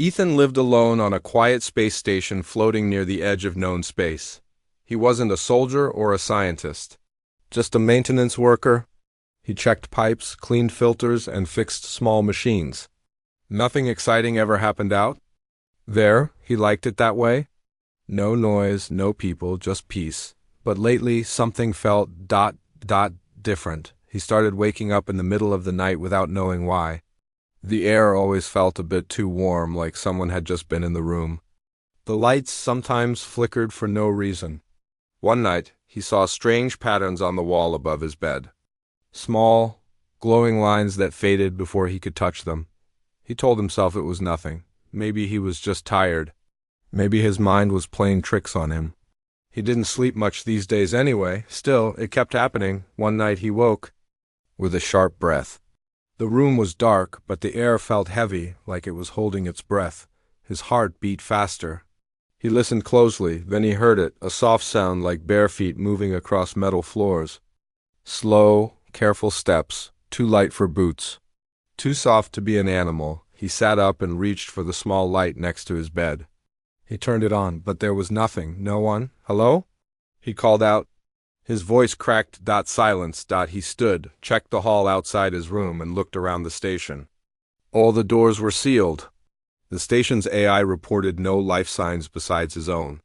Ethan lived alone on a quiet space station floating near the edge of known space. He wasn't a soldier or a scientist, just a maintenance worker. He checked pipes, cleaned filters, and fixed small machines. Nothing exciting ever happened out there. He liked it that way. No noise, no people, just peace. But lately, something felt different. He started waking up in the middle of the night without knowing why. The air always felt a bit too warm, like someone had just been in the room. The lights sometimes flickered for no reason. One night, he saw strange patterns on the wall above his bed. Small, glowing lines that faded before he could touch them. He told himself it was nothing. Maybe he was just tired. Maybe his mind was playing tricks on him. He didn't sleep much these days anyway. Still, it kept happening. One night he woke with a sharp breath. The room was dark, but the air felt heavy, like it was holding its breath. His heart beat faster. He listened closely, then he heard it, a soft sound like bare feet moving across metal floors. Slow, careful steps, too light for boots. Too soft to be an animal. He sat up and reached for the small light next to his bed. He turned it on, but there was nothing. No one. Hello? He called out. His voice cracked. Silence. He stood, checked the hall outside his room, and looked around the station. All the doors were sealed. The station's AI reported no life signs besides his own.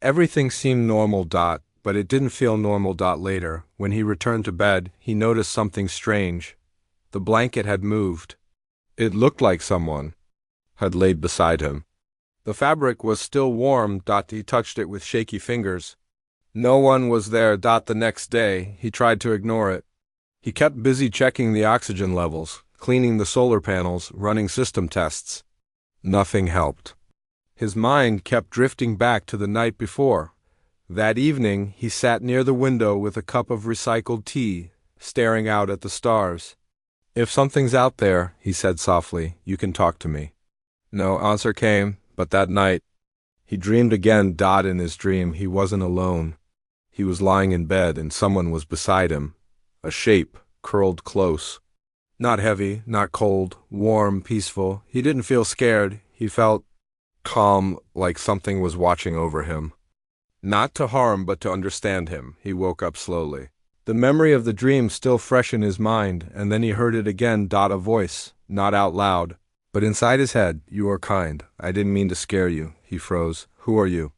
Everything seemed normal. But it didn't feel normal. Later, when he returned to bed, he noticed something strange. The blanket had moved. It looked like someone had laid beside him. The fabric was still warm. He touched it with shaky fingers. No one was there. The next day, he tried to ignore it. He kept busy checking the oxygen levels, cleaning the solar panels, running system tests. Nothing helped. His mind kept drifting back to the night before. That evening, he sat near the window with a cup of recycled tea, staring out at the stars. "If something's out there," he said softly, "you can talk to me." No answer came, but that night, he dreamed again. In his dream, he wasn't alone. He was lying in bed and someone was beside him. A shape, curled close. Not heavy, not cold, warm, peaceful. He didn't feel scared. He felt calm, like something was watching over him. Not to harm, but to understand him. He woke up slowly. The memory of the dream still fresh in his mind, and then he heard it again. A voice, not out loud, but inside his head. "You are kind. I didn't mean to scare you." He froze. "Who are you?"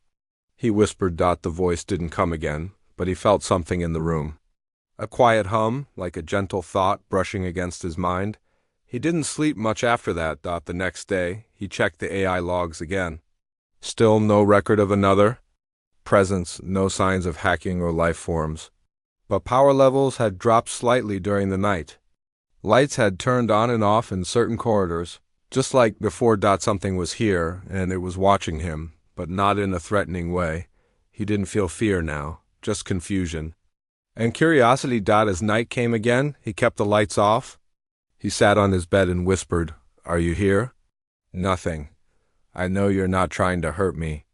He whispered. The voice didn't come again, but he felt something in the room. A quiet hum, like a gentle thought brushing against his mind. He didn't sleep much after that. The next day, he checked the AI logs again. Still no record of another presence, no signs of hacking or life forms. But power levels had dropped slightly during the night. Lights had turned on and off in certain corridors, just like before. Something was here, and it was watching him, but not in a threatening way. He didn't feel fear now, just confusion. And curiosity. As night came again, he kept the lights off. He sat on his bed and whispered, "Are you here?" "Nothing. I know you're not trying to hurt me.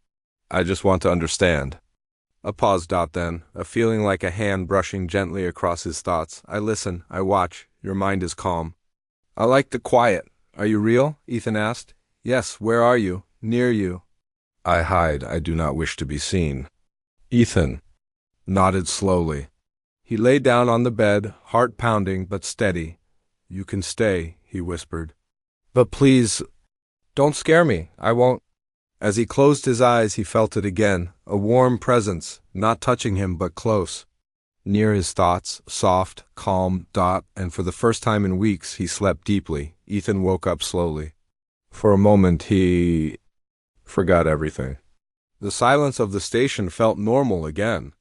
I just want to understand." A pause. Then, a feeling like a hand brushing gently across his thoughts. "I listen, I watch. Your mind is calm." "I like the quiet. Are you real?" Ethan asked. "Yes, where are you?" "Near you." "I hide. I do not wish to be seen." Ethan nodded slowly. He lay down on the bed, heart pounding but steady. "You can stay," he whispered. "But please, don't scare me. I won't." As he closed his eyes, he felt it again, a warm presence, not touching him but close. Near his thoughts, soft, calm. And for the first time in weeks, he slept deeply. Ethan woke up slowly. For a moment, he forgot everything. The silence of the station felt normal again.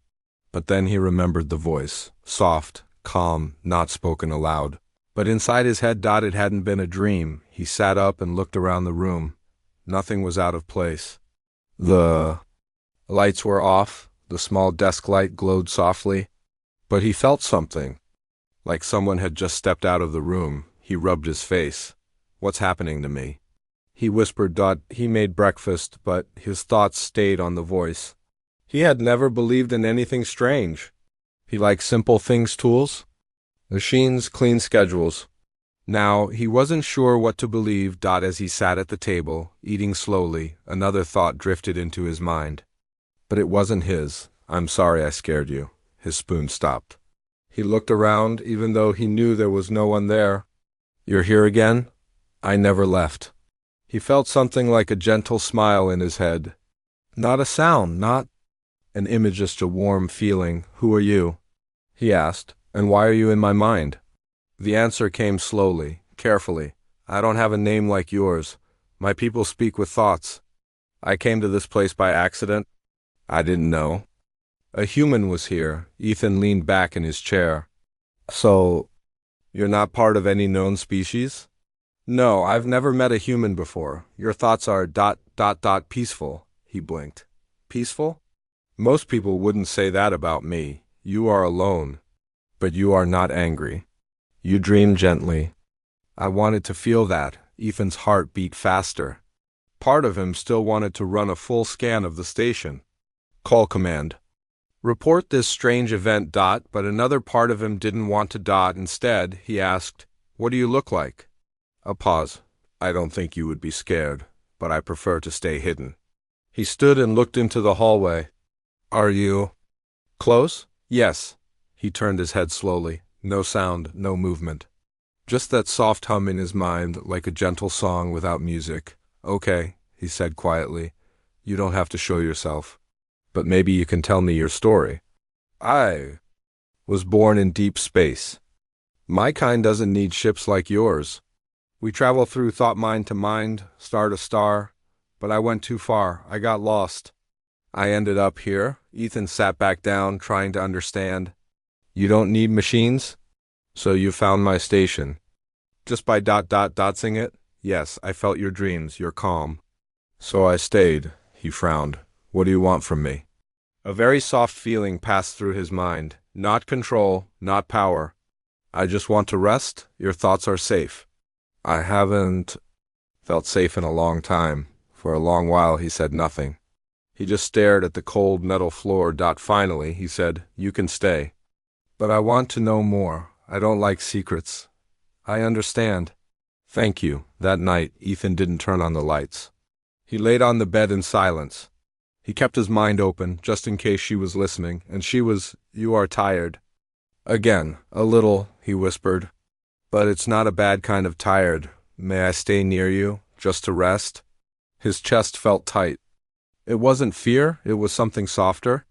But then he remembered the voice, soft, calm, not spoken aloud. But inside his head. It hadn't been a dream. He sat up and looked around the room. Nothing was out of place. The lights were off. The small desk light glowed softly. But he felt something, like someone had just stepped out of the room. He rubbed his face. "What's happening to me?" He whispered. He made breakfast, but his thoughts stayed on the voice. He had never believed in anything strange. He liked simple things, tools, machines, clean schedules. Now, he wasn't sure what to believe. As he sat at the table, eating slowly, another thought drifted into his mind. But it wasn't his. I'm sorry I scared you. His spoon stopped. He looked around, even though he knew there was no one there. You're here again? I never left. He felt something like a gentle smile in his head. Not a sound, not an image, just a warm feeling. Who are you? He asked. And why are you in my mind? The answer came slowly, carefully. I don't have a name like yours. My people speak with thoughts. I came to this place by accident. I didn't know. A human was here. Ethan leaned back in his chair. So, you're not part of any known species? No, I've never met a human before. Your thoughts are ... peaceful. He blinked. Peaceful? Most people wouldn't say that about me. You are alone. But you are not angry. You dream gently. I wanted to feel that. Ethan's heart beat faster. Part of him still wanted to run a full scan of the station. Call command. Report this strange event. But another part of him didn't want to. Instead, he asked, what do you look like? A pause. I don't think you would be scared, but I prefer to stay hidden. He stood and looked into the hallway. Are you close? Yes. He turned his head slowly. No sound, no movement. Just that soft hum in his mind, like a gentle song without music. Okay, he said quietly. You don't have to show yourself. But maybe you can tell me your story. I was born in deep space. My kind doesn't need ships like yours. We travel through thought, mind to mind, star to star. But I went too far. I got lost. I ended up here. Ethan sat back down, trying to understand. You don't need machines? So you found my station. Just by ... dotsing it? Yes, I felt your dreams, your calm. So I stayed. He frowned. What do you want from me? A very soft feeling passed through his mind. Not control, not power. I just want to rest. Your thoughts are safe. I haven't felt safe in a long time. For a long while he said nothing. He just stared at the cold metal floor. Finally, he said, you can stay. But I want to know more. I don't like secrets. I understand. Thank you. That night, Ethan didn't turn on the lights. He laid on the bed in silence. He kept his mind open, just in case she was listening, and she was, you are tired. Again, a little, he whispered. But it's not a bad kind of tired. May I stay near you, just to rest? His chest felt tight. It wasn't fear, it was something softer.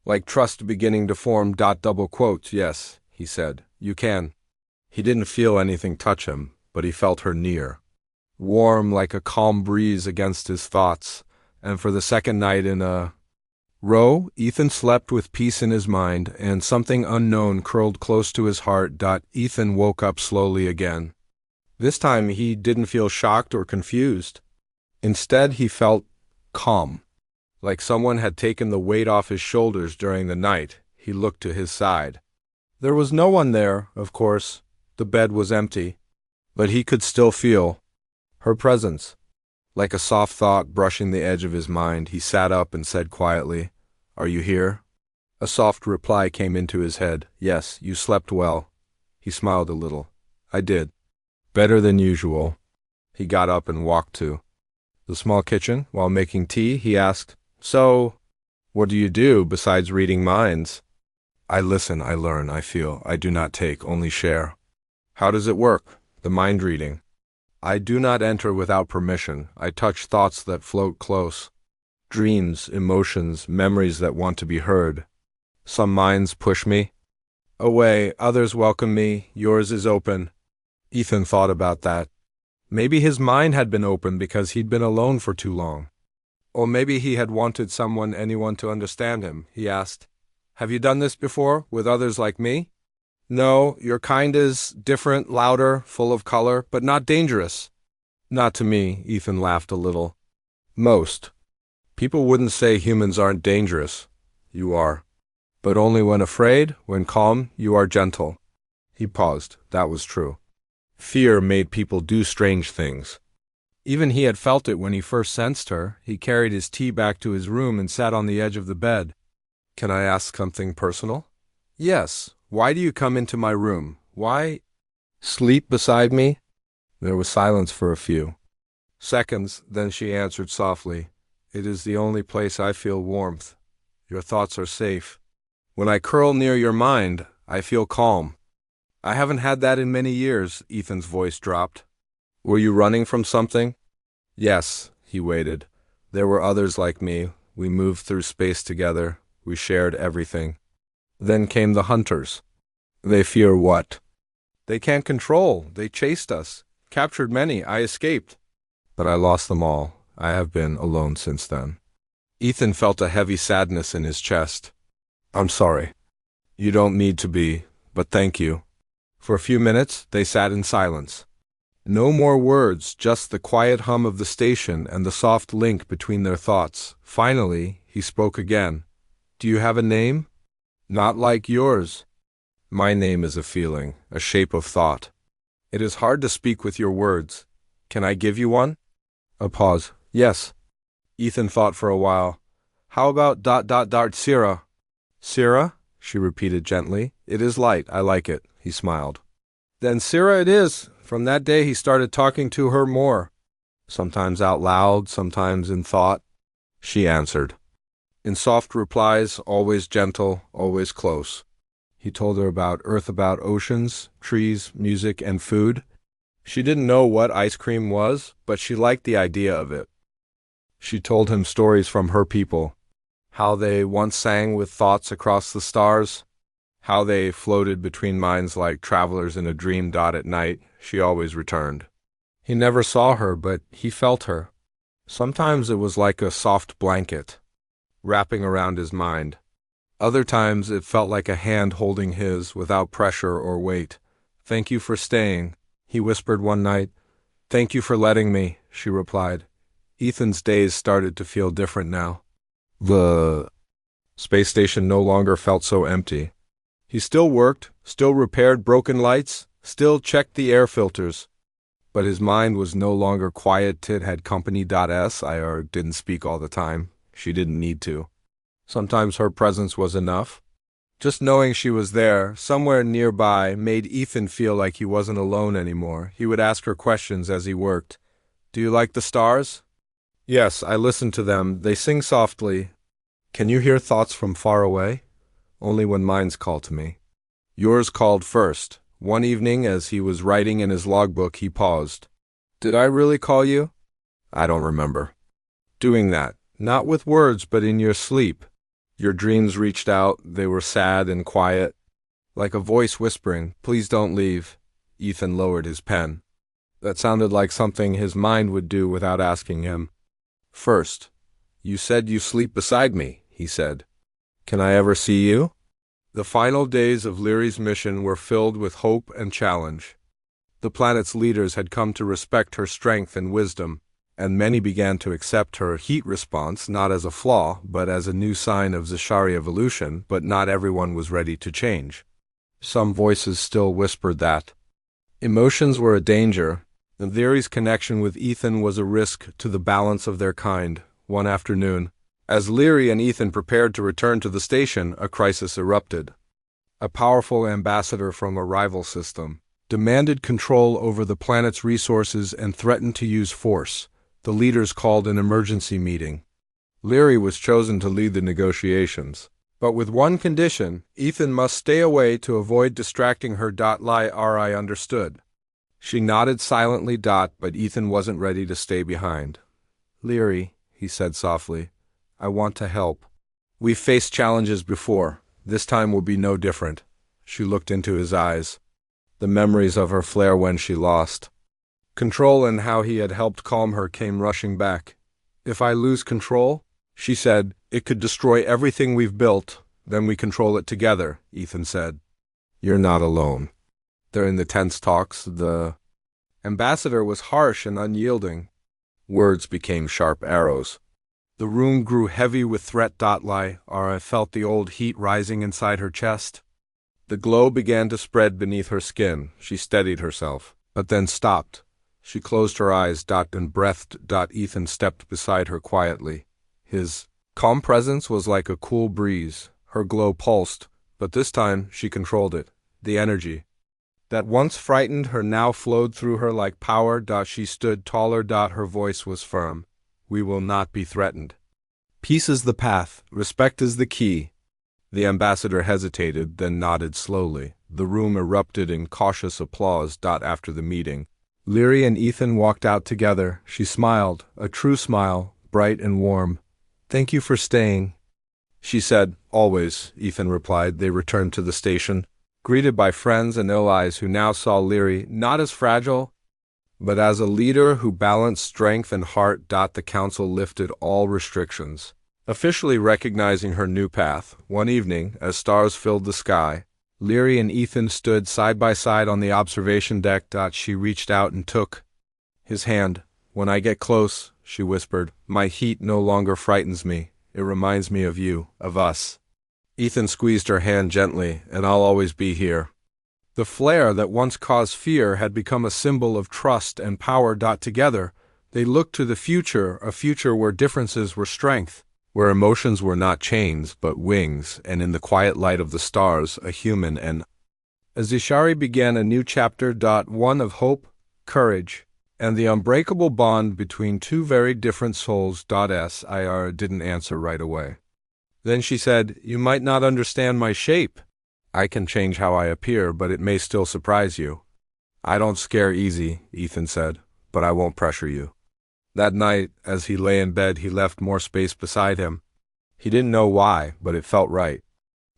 Like trust beginning to form. Double quotes. Yes, he said. You can. He didn't feel anything touch him, but he felt her near. Warm like a calm breeze against his thoughts. And for the second night in a row, Ethan slept with peace in his mind, and something unknown curled close to his heart. Ethan woke up slowly again. This time he didn't feel shocked or confused. Instead, he felt calm. Like someone had taken the weight off his shoulders during the night. He looked to his side. There was no one there, of course. The bed was empty. But he could still feel her presence. Like a soft thought brushing the edge of his mind, he sat up and said quietly, Are you here? A soft reply came into his head. Yes, you slept well. He smiled a little. I did. Better than usual. He got up and walked to the small kitchen. While making tea, he asked, So, what do you do besides reading minds? I listen, I learn, I feel. I do not take, only share. How does it work? The mind reading. I do not enter without permission. I touch thoughts that float close. Dreams, emotions, memories that want to be heard. Some minds push me away, others welcome me. Yours is open. Ethan thought about that. Maybe his mind had been open because he'd been alone for too long. Or maybe he had wanted anyone to understand him. He asked, Have you done this before, with others like me? No, your kind is different, louder, full of color, but not dangerous. Not to me, Ethan laughed a little. Most. People wouldn't say humans aren't dangerous. You are. But only when afraid, when calm, you are gentle. He paused. That was true. Fear made people do strange things. Even he had felt it when he first sensed her. He carried his tea back to his room and sat on the edge of the bed. Can I ask something personal? Yes. Why do you come into my room? Why? Sleep beside me? There was silence for a few seconds, then she answered softly, "It is the only place I feel warmth. Your thoughts are safe. When I curl near your mind, I feel calm." "I haven't had that in many years," Ethan's voice dropped. "Were you running from something?" "Yes," he waited. "There were others like me. We moved through space together. We shared everything. Then came the hunters. They fear what? They can't control. They chased us. Captured many. I escaped. But I lost them all. I have been alone since then." Ethan felt a heavy sadness in his chest. "I'm sorry." "You don't need to be, but thank you." For a few minutes, they sat in silence. No more words, just the quiet hum of the station and the soft link between their thoughts. Finally, he spoke again. "Do you have a name?" "Not like yours." "My name is a feeling, a shape of thought. It is hard to speak with your words. Can I give you one?" A pause. "Yes." Ethan thought for a while. "How about ... Sira?" "Sira?" she repeated gently. "It is light. I like it." He smiled. "Then Sira it is." From that day he started talking to her more. Sometimes out loud, sometimes in thought. She answered. In soft replies, always gentle, always close. He told her about Earth, about oceans, trees, music, and food. She didn't know what ice cream was, but she liked the idea of it. She told him stories from her people, how they once sang with thoughts across the stars, how they floated between minds like travelers in a dream. At night, she always returned. He never saw her, but he felt her. Sometimes it was like a soft blanket, wrapping around his mind. Other times it felt like a hand holding his without pressure or weight. "Thank you for staying," he whispered one night. "Thank you for letting me," she replied. Ethan's days started to feel different now. The space station no longer felt so empty. He still worked, still repaired broken lights, still checked the air filters. But his mind was no longer quiet. Tit had company. I didn't speak all the time. She didn't need to. Sometimes her presence was enough. Just knowing she was there, somewhere nearby, made Ethan feel like he wasn't alone anymore. He would ask her questions as he worked. "Do you like the stars?" "Yes, I listen to them. They sing softly." "Can you hear thoughts from far away?" "Only when mine's call to me." Yours called first. One evening, as he was writing in his logbook, he paused. "Did I really call you?" "I don't remember." "Doing that, not with words, but in your sleep. Your dreams reached out. They were sad and quiet. Like a voice whispering, 'Please don't leave.'" Ethan lowered his pen. That sounded like something his mind would do without asking him. "First, you said you sleep beside me," he said. "Can I ever see you?" The final days of Leary's mission were filled with hope and challenge. The planet's leaders had come to respect her strength and wisdom, and many began to accept her heat response not as a flaw, but as a new sign of Zashari evolution. But not everyone was ready to change. Some voices still whispered that emotions were a danger, and Leary's connection with Ethan was a risk to the balance of their kind. One afternoon, as Leary and Ethan prepared to return to the station, a crisis erupted. A powerful ambassador from a rival system demanded control over the planet's resources and threatened to use force. The leaders called an emergency meeting. Leary was chosen to lead the negotiations, but with one condition: Ethan must stay away to avoid distracting her. I understood. She nodded silently. But Ethan wasn't ready to stay behind. "Leary," he said softly, "I want to help. We've faced challenges before. This time will be no different." She looked into his eyes. The memories of her flare when she lost control and how he had helped calm her came rushing back. "If I lose control," she said, "it could destroy everything we've built. Then we control it together," Ethan said. "You're not alone." During the tense talks, the ambassador was harsh and unyielding. Words became sharp arrows. The room grew heavy with threat. I felt the old heat rising inside her chest. The glow began to spread beneath her skin. She steadied herself, but then stopped. She closed her eyes. And breathed. Ethan stepped beside her quietly. His calm presence was like a cool breeze. Her glow pulsed, but this time she controlled it. The energy. that once frightened her now flowed through her like power. She stood taller. Her voice was firm. We will not be threatened. Peace is the path. Respect is the key. The ambassador hesitated, then nodded slowly. The room erupted in cautious applause. After the meeting, Leary and Ethan walked out together. She smiled, a true smile, bright and warm. Thank you for staying, she said. Always, Ethan replied. They returned to the station, greeted by friends and allies who now saw Leary not as fragile, but as a leader who balanced strength and heart. The council lifted all restrictions, officially recognizing her new path. One evening, as stars filled the sky, Leary and Ethan stood side by side on the observation deck. She reached out and took his hand. When I get close, she whispered, my heat no longer frightens me. It reminds me of you, of us. Ethan squeezed her hand gently. And I'll always be here. The flare that once caused fear had become a symbol of trust and power. Together, they looked to the future, a future where differences were strength, where emotions were not chains but wings, and in the quiet light of the stars, a human and as Ishari began a new chapter. One of hope, courage, and the unbreakable bond between two very different souls. Sir didn't answer right away. Then she said, you might not understand my shape. I can change how I appear, but it may still surprise you. I don't scare easy, Ethan said, but I won't pressure you. That night, as he lay in bed, he left more space beside him. He didn't know why, but it felt right.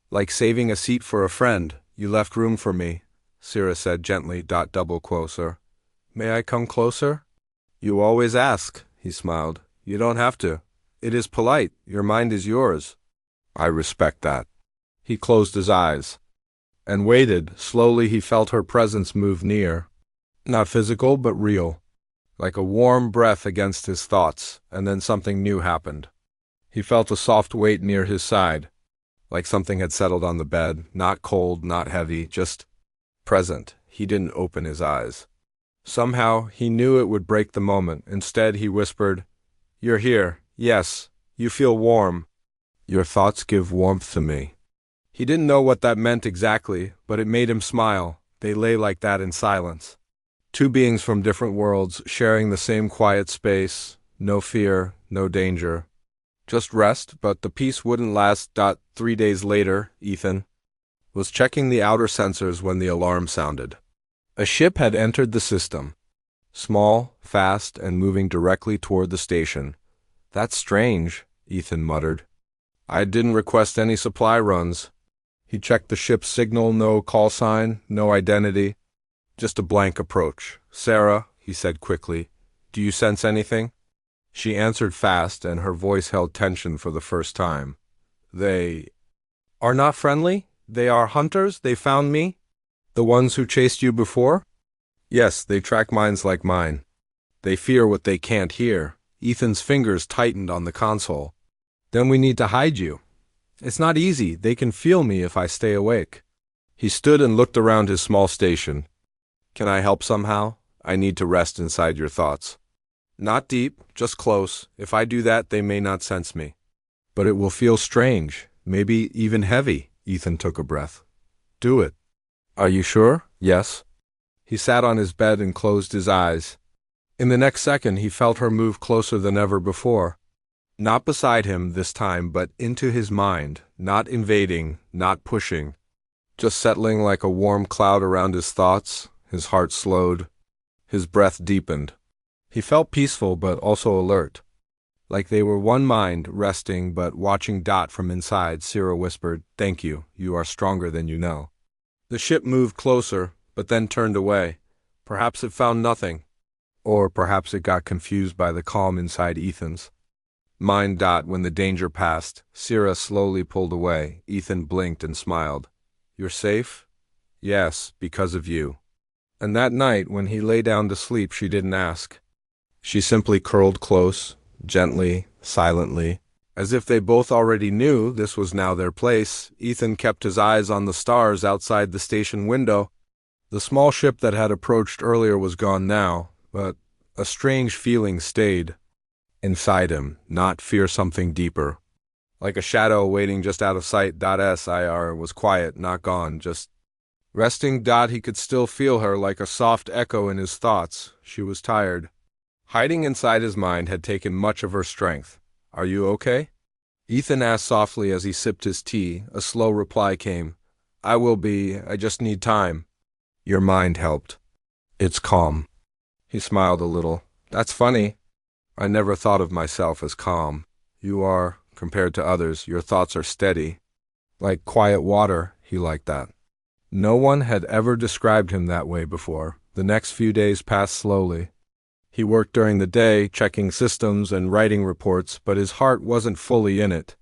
Like saving a seat for a friend. You left room for me, Sira said gently. Double closer. May I come closer? You always ask, he smiled. You don't have to. It is polite. Your mind is yours. I respect that. He closed his eyes and waited. Slowly he felt her presence move near. Not physical, but real. Like a warm breath against his thoughts, and then something new happened. He felt a soft weight near his side, like something had settled on the bed, not cold, not heavy, just present. He didn't open his eyes. Somehow, he knew it would break the moment. Instead, he whispered, You're here. Yes, you feel warm. Your thoughts give warmth to me. He didn't know what that meant exactly, but it made him smile. They lay like that in silence. Two beings from different worlds, sharing the same quiet space. No fear, no danger. Just rest, but the peace wouldn't last. 3 days later, Ethan was checking the outer sensors when the alarm sounded. A ship had entered the system. Small, fast, and moving directly toward the station. That's strange, Ethan muttered. I didn't request any supply runs. He checked the ship's signal. No call sign, no identity. Just a blank approach. Sarah, he said quickly, do you sense anything? She answered fast, and her voice held tension for the first time. They are not friendly? They are hunters? They found me? The ones who chased you before? Yes, they track minds like mine. They fear what they can't hear. Ethan's fingers tightened on the console. Then we need to hide you. It's not easy. They can feel me if I stay awake. He stood and looked around his small station. Can I help somehow? I need to rest inside your thoughts. Not deep, just close. If I do that, they may not sense me. But it will feel strange, maybe even heavy. Ethan took a breath. Do it. Are you sure? Yes. He sat on his bed and closed his eyes. In the next second, he felt her move closer than ever before. Not beside him this time, but into his mind, not invading, not pushing, just settling like a warm cloud around his thoughts. His heart slowed. His breath deepened. He felt peaceful but also alert. Like they were one mind, resting but watching. From inside, Sira whispered, Thank you. You are stronger than you know. The ship moved closer, but then turned away. Perhaps it found nothing. Or perhaps it got confused by the calm inside Ethan's mind. When the danger passed, Sira slowly pulled away. Ethan blinked and smiled. You're safe? Yes, because of you. And that night, when he lay down to sleep, she didn't ask. She simply curled close, gently, silently, as if they both already knew this was now their place. Ethan kept his eyes on the stars outside the station window. The small ship that had approached earlier was gone now, but a strange feeling stayed inside him, not fear, something deeper. Like a shadow waiting just out of sight. Sir was quiet, not gone, just Resting. He could still feel her like a soft echo in his thoughts. She was tired. Hiding inside his mind had taken much of her strength. Are you okay? Ethan asked softly as he sipped his tea. A slow reply came. I will be. I just need time. Your mind helped. It's calm. He smiled a little. That's funny. I never thought of myself as calm. You are, compared to others, your thoughts are steady. Like quiet water, he liked that. No one had ever described him that way before. The next few days passed slowly. He worked during the day, checking systems and writing reports, but his heart wasn't fully in it.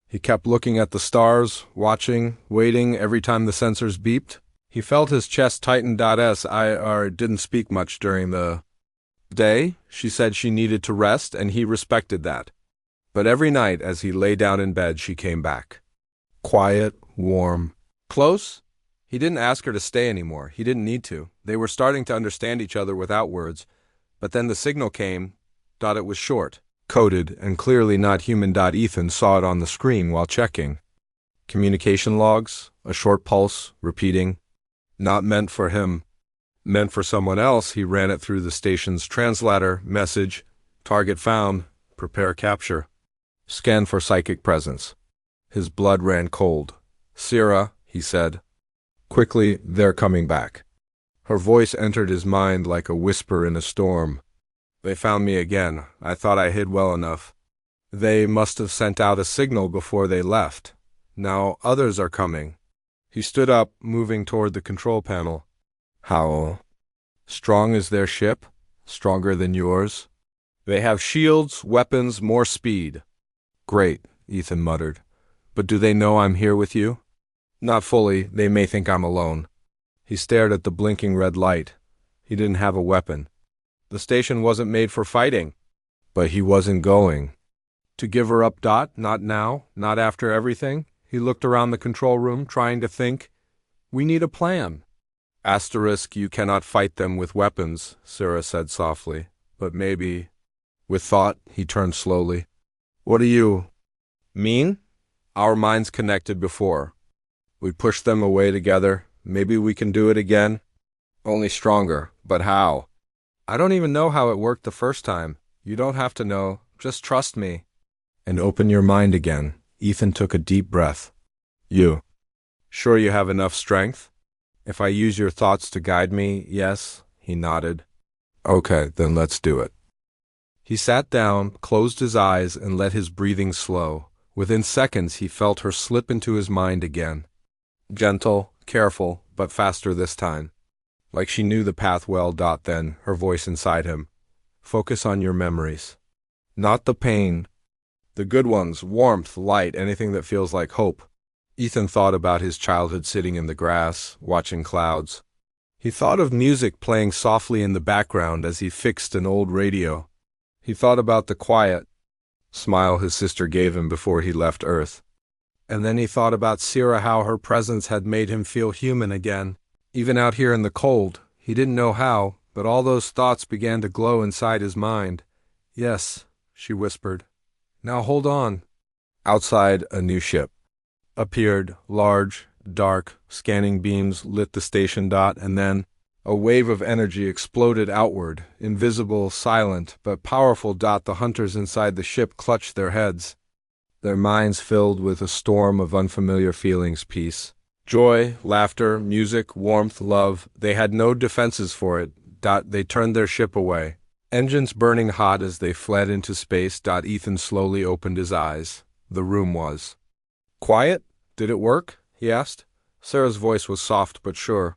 He kept looking at the stars, watching, waiting every time the sensors beeped. He felt his chest tighten. Sir didn't speak much during the day. She said she needed to rest, and he respected that. But every night as he lay down in bed, she came back. Quiet, warm, close. He didn't ask her to stay anymore. He didn't need to. They were starting to understand each other without words. But then the signal came. It was short, coded, and clearly not human. Ethan saw it on the screen while checking. Communication logs, a short pulse, repeating. Not meant for him. Meant for someone else. He ran it through the station's translator. Message. Target found. Prepare capture. Scan for psychic presence. His blood ran cold. Sira, he said. Quickly, they're coming back. Her voice entered his mind like a whisper in a storm. They found me again. I thought I hid well enough. They must have sent out a signal before they left. Now others are coming. He stood up, moving toward the control panel. How strong is their ship? Stronger than yours? They have shields, weapons, more speed. Great, Ethan muttered. But do they know I'm here with you? Not fully. They may think I'm alone. He stared at the blinking red light. He didn't have a weapon. The station wasn't made for fighting. But he wasn't going. To give her up. Not now. Not after everything. He looked around the control room, trying to think. We need a plan. You cannot fight them with weapons, Sira said softly. But maybe. With thought, he turned slowly. What do you mean? Our minds connected before. We pushed them away together. Maybe we can do it again. Only stronger. But how? I don't even know how it worked the first time. You don't have to know. Just trust me. And open your mind again. Ethan took a deep breath. You. Sure you have enough strength? If I use your thoughts to guide me, yes, he nodded. Okay, then let's do it. He sat down, closed his eyes, and let his breathing slow. Within seconds, he felt her slip into his mind again. Gentle, careful, but faster this time. Like she knew the path well. Then, her voice inside him. Focus on your memories. Not the pain. The good ones, warmth, light, anything that feels like hope. Ethan thought about his childhood sitting in the grass, watching clouds. He thought of music playing softly in the background as he fixed an old radio. He thought about the quiet smile his sister gave him before he left Earth. And then he thought about Sira, how her presence had made him feel human again. Even out here in the cold, he didn't know how, but all those thoughts began to glow inside his mind. Yes, she whispered. Now hold on. Outside, a new ship appeared, large, dark, scanning beams lit the station. And then a wave of energy exploded outward, invisible, silent, but powerful. The hunters inside the ship clutched their heads, their minds filled with a storm of unfamiliar feelings. Peace, joy, laughter, music, warmth, love. They had no defenses for it. They turned their ship away, engines burning hot as they fled into space. Ethan slowly opened his eyes. The room was quiet. Did it work? He asked. Sarah's voice was soft but sure.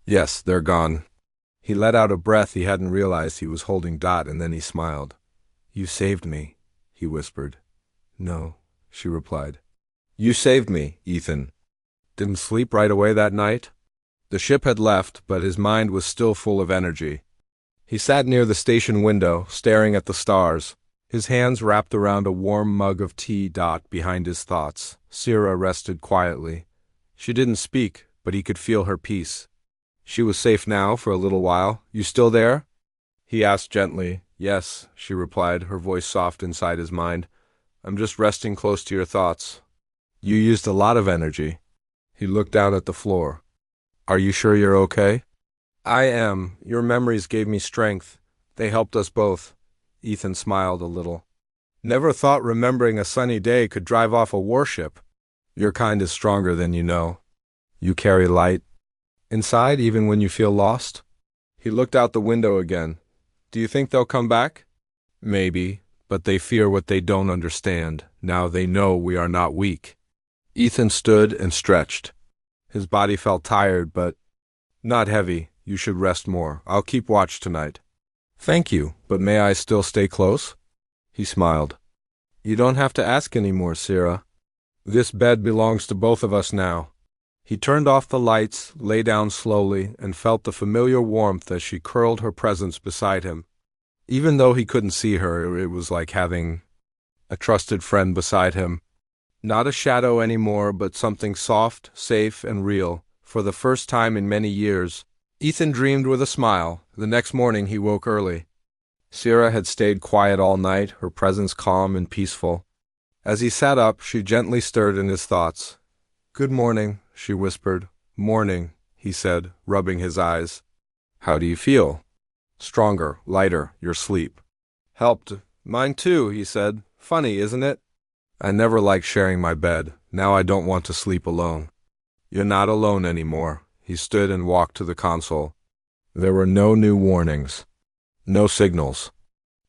Yes, they're gone. He let out a breath he hadn't realized he was holding. And then he smiled. You saved me, he whispered. No, she replied. You saved me, Ethan. Didn't sleep right away that night? The ship had left, but his mind was still full of energy. He sat near the station window, staring at the stars, his hands wrapped around a warm mug of tea. Behind his thoughts, Sira rested quietly. She didn't speak, but he could feel her peace. She was safe now for a little while. You still there? He asked gently. Yes, she replied, her voice soft inside his mind. I'm just resting close to your thoughts. You used a lot of energy. He looked down at the floor. Are you sure you're okay? I am. Your memories gave me strength. They helped us both. Ethan smiled a little. Never thought remembering a sunny day could drive off a warship. Your kind is stronger than you know. You carry light. Inside, even when you feel lost? He looked out the window again. Do you think they'll come back? Maybe, but they fear what they don't understand. Now they know we are not weak. Ethan stood and stretched. His body felt tired, but not heavy. You should rest more. I'll keep watch tonight. Thank you, but may I still stay close? He smiled. You don't have to ask anymore, Sira. This bed belongs to both of us now. He turned off the lights, lay down slowly, and felt the familiar warmth as she curled her presence beside him. Even though he couldn't see her, it was like having a trusted friend beside him. Not a shadow anymore, but something soft, safe, and real. For the first time in many years, Ethan dreamed with a smile. The next morning he woke early. Sira had stayed quiet all night, her presence calm and peaceful. As he sat up, she gently stirred in his thoughts. Good morning, she whispered. Morning, he said, rubbing his eyes. How do you feel? Stronger, lighter, your sleep. Helped. Mine too, he said. Funny, isn't it? I never liked sharing my bed. Now I don't want to sleep alone. You're not alone anymore. He stood and walked to the console. There were no new warnings. No signals.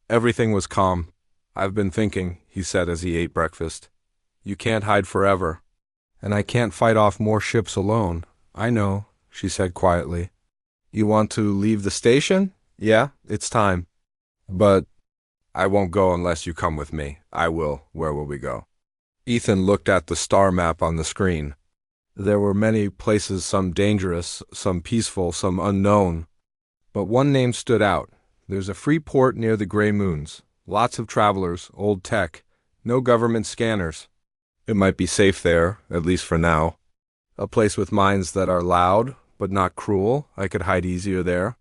Everything was calm. I've been thinking, he said as he ate breakfast. You can't hide forever. And I can't fight off more ships alone. I know, she said quietly. You want to leave the station? Yeah, it's time. But I won't go unless you come with me. I will. Where will we go? Ethan looked at the star map on the screen. There were many places, some dangerous, some peaceful, some unknown. But one name stood out. There's a free port near the Gray Moons. Lots of travelers, old tech, no government scanners. It might be safe there, at least for now. A place with minds that are loud, but not cruel. I could hide easier there.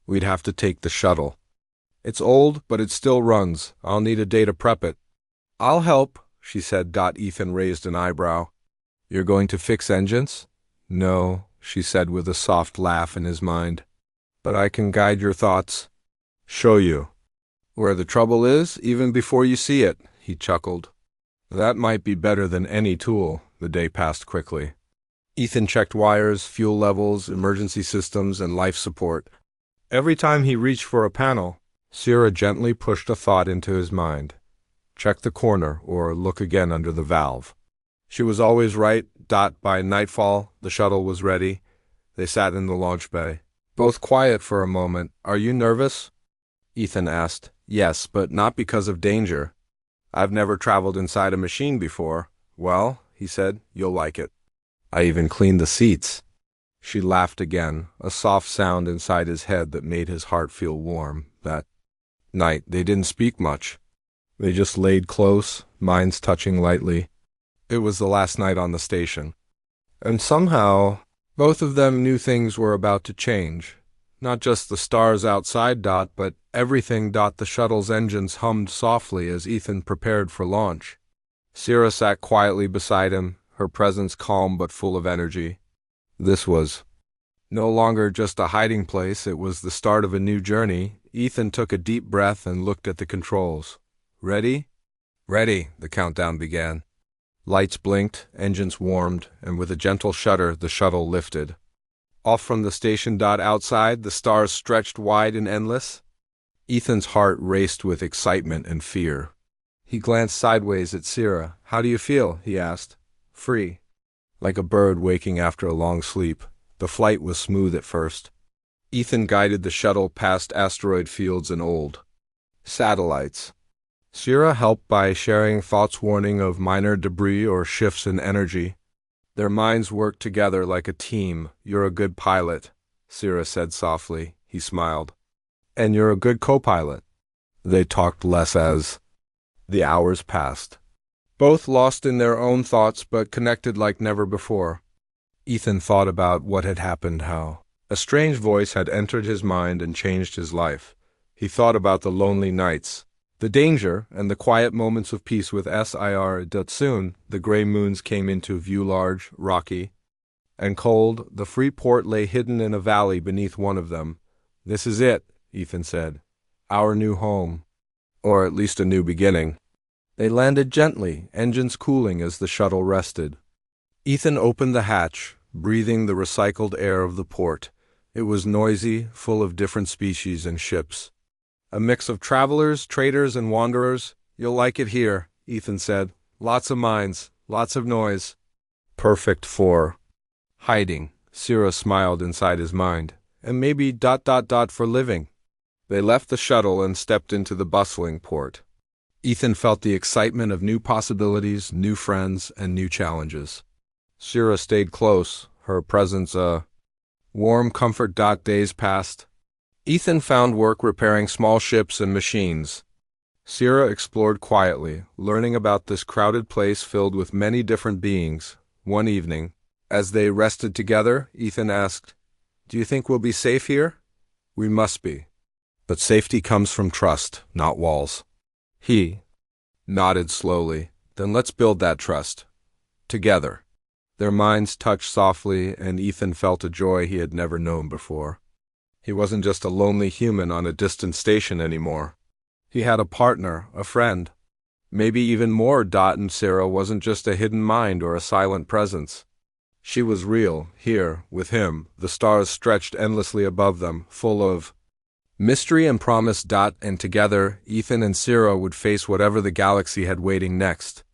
We'd have to take the shuttle. It's old, but it still runs. I'll need a day to prep it. I'll help, she said. Ethan raised an eyebrow. You're going to fix engines? No, she said with a soft laugh in his mind. But I can guide your thoughts. Show you. Where the trouble is, even before you see it, he chuckled. That might be better than any tool. The day passed quickly. Ethan checked wires, fuel levels, emergency systems, and life support. Every time he reached for a panel, Sira gently pushed a thought into his mind. Check the corner, or look again under the valve. She was always right. By nightfall, the shuttle was ready. They sat in the launch bay. Both quiet for a moment. Are you nervous? Ethan asked. Yes, but not because of danger. I've never traveled inside a machine before. Well, he said, you'll like it. I even cleaned the seats. She laughed again, a soft sound inside his head that made his heart feel warm. That night, they didn't speak much. They just laid close, minds touching lightly. It was the last night on the station. And somehow, both of them knew things were about to change. Not just the stars outside, but everything. The shuttle's engines hummed softly as Ethan prepared for launch. Sira sat quietly beside him, her presence calm but full of energy. This was no longer just a hiding place, it was the start of a new journey. Ethan took a deep breath and looked at the controls. Ready? Ready, the countdown began. Lights blinked, engines warmed, and with a gentle shudder, the shuttle lifted. Off from the station. Outside, the stars stretched wide and endless. Ethan's heart raced with excitement and fear. He glanced sideways at Sira. How do you feel? He asked. Free. Like a bird waking after a long sleep. The flight was smooth at first. Ethan guided the shuttle past asteroid fields and old satellites. Sira helped by sharing thoughts, warning of minor debris or shifts in energy. Their minds worked together like a team. You're a good pilot, Sira said softly. He smiled. And you're a good co-pilot. They talked less as the hours passed. Both lost in their own thoughts but connected like never before. Ethan thought about what had happened, how a strange voice had entered his mind and changed his life. He thought about the lonely nights, the danger, and the quiet moments of peace with Sir. Soon, the gray moons came into view, large, rocky, and cold, the free port lay hidden in a valley beneath one of them. "This is it," Ethan said. "Our new home. Or at least a new beginning." They landed gently, engines cooling as the shuttle rested. Ethan opened the hatch, breathing the recycled air of the port. It was noisy, full of different species and ships. "A mix of travelers, traders, and wanderers. You'll like it here," Ethan said. "Lots of minds, lots of noise. Perfect for hiding," Sira smiled inside his mind. "And maybe ... for living." They left the shuttle and stepped into the bustling port. Ethan felt the excitement of new possibilities, new friends, and new challenges. Sira stayed close, her presence a warm comfort. Days passed. Ethan found work repairing small ships and machines. Sira explored quietly, learning about this crowded place filled with many different beings. One evening, as they rested together, Ethan asked, "Do you think we'll be safe here?" "We must be. But safety comes from trust, not walls." He nodded slowly. "Then let's build that trust. Together." Their minds touched softly, and Ethan felt a joy he had never known before. He wasn't just a lonely human on a distant station anymore. He had a partner, a friend. Maybe even more. And Sira wasn't just a hidden mind or a silent presence. She was real, here, with him. The stars stretched endlessly above them, full of mystery and promise. And together, Ethan and Sira would face whatever the galaxy had waiting next.